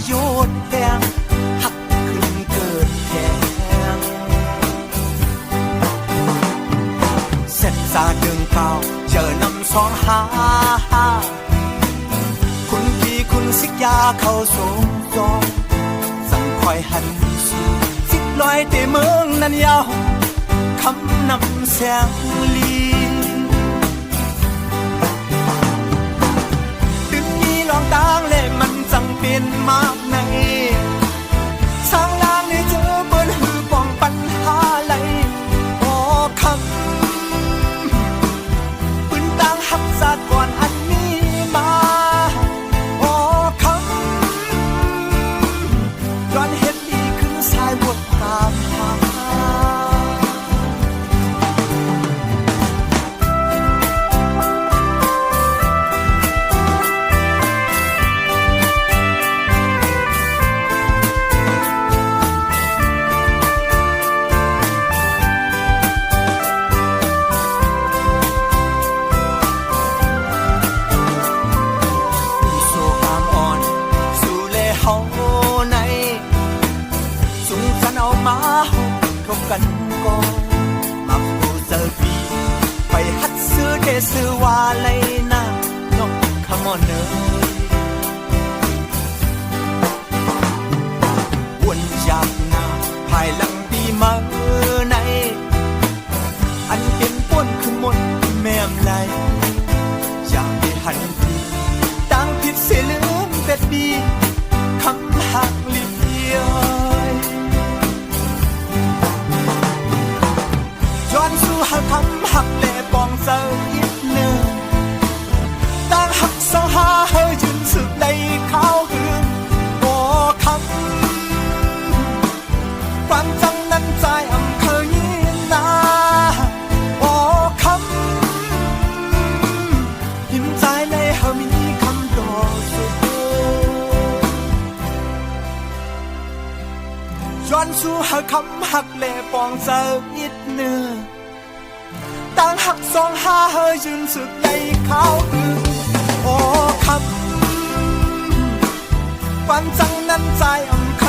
โยดแดงหักขึ้นเกิดแทงเสร็จซาดึงเก่าเจอนำสองหาคุณพี่คุณสิกยาเข้าสงจอสั่งคอยหันสู่สิบลอยเตเมืองนั้นยาวคำนำแสงลีดึงนี้ลองต่างเล่มันจังเป็นมากในสร้างลางในเจอเปิ้นหือป้องปัญหาไหลออกคำปืนต่างหักศาสตร์ก่อนอันนี้มาออกคำย้อนเห็นดีขึ้นสายบทตามหาทบกันก่อนมาคู่เจอปีไปฮัดซื้อเดซื้อว่าเลยนะน้องขมอนเนยวนจากหน้าภายหลังปีมาในอันเป็นป้นขึ้นมนแม่มไหลอยากได้หันทีตั้งผิดเสียลืมเป็ดดีคำหักลิบเดียวย้อนสู่หักคำหักเล่ปองเจออีกเนื้อตั้งหักสองหาเฮยยืนสึกในข้าวหืนโอ้คำความจังนั้นใจอำเคยยินนาโอ้คำหินใจในเฮามีคำดอกสุดย้อนสู่หักคำหักเล่ปองเจออีกเนื้อตั้งหักสองหาเฮยยืนสึกในข้าวหืนโอ้คำความจังนั้นใจอำเค